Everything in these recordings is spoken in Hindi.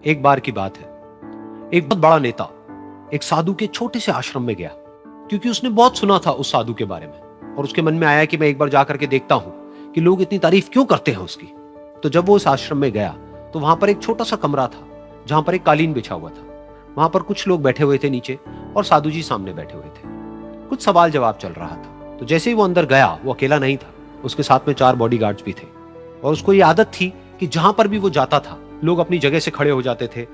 एक बार की बात है, एक बहुत बड़ा नेता एक साधु के छोटे से आश्रम में गया, क्योंकि उसने बहुत सुना था उस साधु के बारे में और उसके मन में आया कि मैं एक बार जाकर के देखता हूं कि लोग इतनी तारीफ क्यों करते हैं उसकी। तो जब वो उस आश्रम में गया तो वहां पर एक छोटा सा कमरा था जहां पर एक कालीन बिछा हुआ था। वहां पर कुछ लोग बैठे हुए थे नीचे और साधु जी सामने बैठे हुए थे। कुछ सवाल जवाब चल रहा था। तो जैसे ही वो अंदर गया, वो अकेला नहीं था, उसके साथ में 4 बॉडीगार्ड्स भी थे और उसको ये आदत थी कि जहां पर भी वो जाता था लोग अपनी जगह से खड़े हो जाते थे,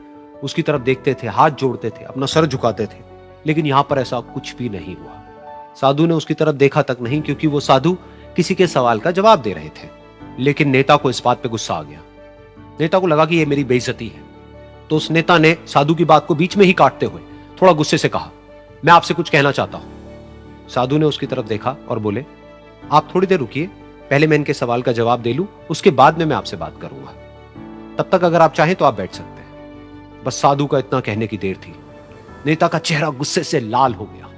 उसकी तरफ देखते थे, हाथ जोड़ते थे, अपना सर झुकाते थे। लेकिन यहां पर ऐसा कुछ भी नहीं हुआ। साधु ने उसकी तरफ देखा तक नहीं, क्योंकि वो साधु किसी के सवाल का जवाब दे रहे थे। लेकिन नेता को इस बात पे गुस्सा आ गया। नेता को लगा कि ये मेरी बेइज्जती है। तो उस नेता ने साधु की बात को बीच में ही काटते हुए थोड़ा गुस्से से कहा, मैं आपसे कुछ कहना चाहता हूं। साधु ने उसकी तरफ देखा और बोले, आप थोड़ी देर रुकिए, पहले मैं इनके सवाल का जवाब दे लूं, उसके बाद में मैं आपसे बात करूंगा। तब तक अगर आप चाहें तो आप बैठ सकते हैं। बस साधु का इतना कहने की देर थी। नेता का चेहरा गुस्से से लाल हो गया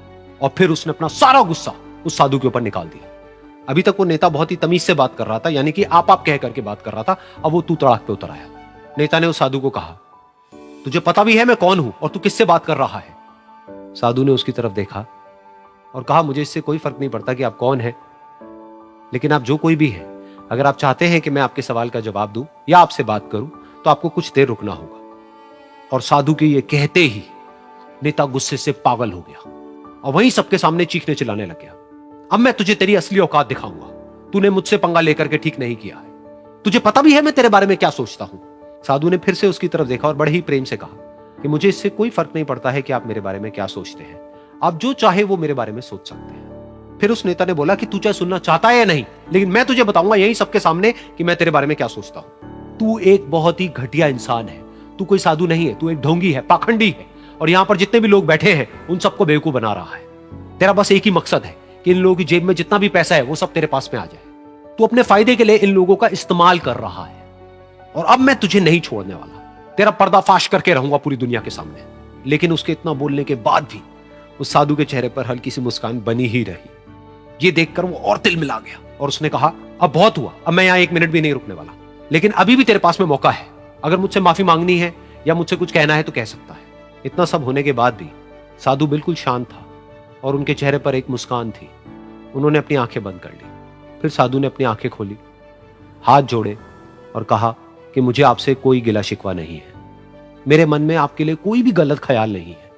और फिर उसने अपना सारा गुस्सा उस साधु के ऊपर निकाल दिया। अभी तक वो नेता बहुत ही तमीज से बात कर रहा था, यानी कि आप कह करके बात कर रहा था। अब वो तू तड़ाक पे उतर आया। नेता ने उस साधु को कहा, तुझे पता भी है मैं कौन हूं और तू किससे बात कर रहा है? साधु ने उसकी तरफ देखा और कहा, मुझे इससे कोई फर्क नहीं पड़ता कि आप कौन हैं, लेकिन आप जो कोई भी हैं, अगर आप चाहते हैं कि मैं आपके सवाल का जवाब दूं या आपसे बात करूं तो आपको कुछ देर रुकना होगा। और साधु के ये कहते ही नेता गुस्से से पागल हो गया और वहीं सबके सामने चीखने चिल्लाने लग गया, अब मैं तुझे तेरी असली औकात दिखाऊंगा। तूने मुझसे पंगा लेकर के ठीक नहीं किया है। तुझे पता भी है मैं तेरे बारे में क्या सोचता हूं। साधु ने फिर से उसकी तरफ देखा और बड़े ही प्रेम से कहा कि मुझे इससे कोई फर्क नहीं पड़ता है कि आप मेरे बारे में क्या सोचते हैं। आप जो चाहे वो मेरे बारे में सोच सकते हैं। फिर उस नेता ने बोला कि तू चाहे सुनना चाहता है या नहीं, लेकिन मैं तुझे बताऊंगा यही सबके सामने कि मैं तेरे बारे में क्या सोचता हूं। तू एक बहुत ही घटिया इंसान है। तू कोई साधु नहीं है, तू एक ढोंगी है, पाखंडी है, और यहां पर जितने भी लोग बैठे हैं उन सबको बेवकूफ बना रहा है। तेरा बस एक ही मकसद है कि इन लोगों की जेब में जितना भी पैसा है वो सब तेरे पास में आ जाए। तू अपने फायदे के लिए इन लोगों का इस्तेमाल कर रहा है और अब मैं तुझे नहीं छोड़ने वाला। तेरा पर्दाफाश करके रहूंगा पूरी दुनिया के सामने। लेकिन उसके इतना बोलने के बाद भी उस साधु के चेहरे पर हल्की सी मुस्कान बनी ही रही। ये देखकर वो और तिल मिला गया और उसने कहा, अब बहुत हुआ, अब मैं यहां 1 मिनट भी नहीं रुकने वाला। लेकिन अभी भी तेरे पास में मौका है। अगर मुझसे माफी मांगनी है या मुझसे कुछ कहना है तो कह सकता है। इतना सब होने के बाद भी साधु बिल्कुल शांत था और उनके चेहरे पर एक मुस्कान थी। उन्होंने अपनी आंखें बंद कर ली। फिर साधु ने अपनी आंखें खोली, हाथ जोड़े और कहा कि मुझे आपसे कोई गिला शिकवा नहीं है। मेरे मन में आपके लिए कोई भी गलत ख्याल नहीं है।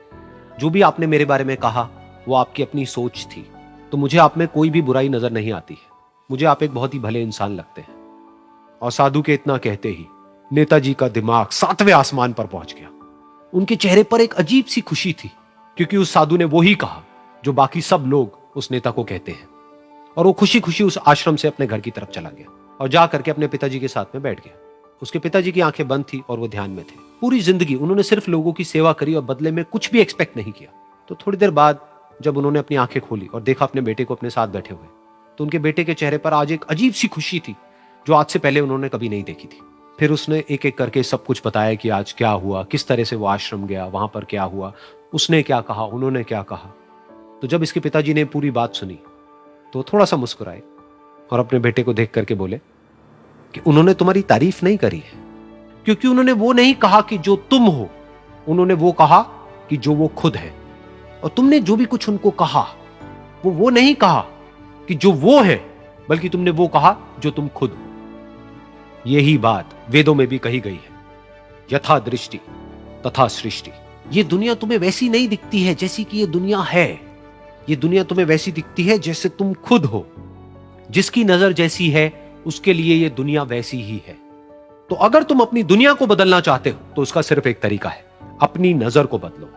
जो भी आपने मेरे बारे में कहा वो आपकी अपनी सोच थी। तो मुझे आप में कोई भी बुराई नजर नहीं आती है। मुझे आप एक बहुत ही भले इंसान लगते हैं। और साधु के इतना कहते ही नेताजी का दिमाग 7वें आसमान पर पहुंच गया। उनके चेहरे पर एक अजीब सी खुशी थी, क्योंकि उस साधु ने वो ही कहा जो बाकी सब लोग उस नेता को कहते हैं। और वो खुशी खुशी उस आश्रम से अपने घर की तरफ चला गया और जा करके अपने पिताजी के साथ में बैठ गया। उसके पिताजी की आंखें बंद थी और वो ध्यान में थे। पूरी जिंदगी उन्होंने सिर्फ लोगों की सेवा करी और बदले में कुछ भी एक्सपेक्ट नहीं किया। तो थोड़ी देर बाद जब उन्होंने अपनी आंखें खोली और देखा अपने बेटे को अपने साथ बैठे हुए, तो उनके बेटे के चेहरे पर आज एक अजीब सी खुशी थी जो आज से पहले उन्होंने कभी नहीं देखी थी। फिर उसने एक एक करके सब कुछ बताया कि आज क्या हुआ, किस तरह से वो आश्रम गया, वहां पर क्या हुआ, उसने क्या कहा, उन्होंने क्या कहा। तो जब इसके पिताजी ने पूरी बात सुनी तो थोड़ा सा मुस्कुराए और अपने बेटे को देख करके बोले कि उन्होंने तुम्हारी तारीफ नहीं करी है, क्योंकि उन्होंने वो नहीं कहा कि जो तुम हो, उन्होंने वो कहा कि जो वो खुद है। और तुमने जो भी कुछ उनको कहा वो नहीं कहा कि जो वो है, बल्कि तुमने वो कहा जो तुम खुद हो। यही बात वेदों में भी कही गई है, यथा दृष्टि तथा सृष्टि। ये दुनिया तुम्हें वैसी नहीं दिखती है जैसी कि ये दुनिया है। ये दुनिया तुम्हें वैसी दिखती है जैसे तुम खुद हो। जिसकी नजर जैसी है उसके लिए ये दुनिया वैसी ही है। तो अगर तुम अपनी दुनिया को बदलना चाहते हो तो उसका सिर्फ एक तरीका है, अपनी नजर को बदलो।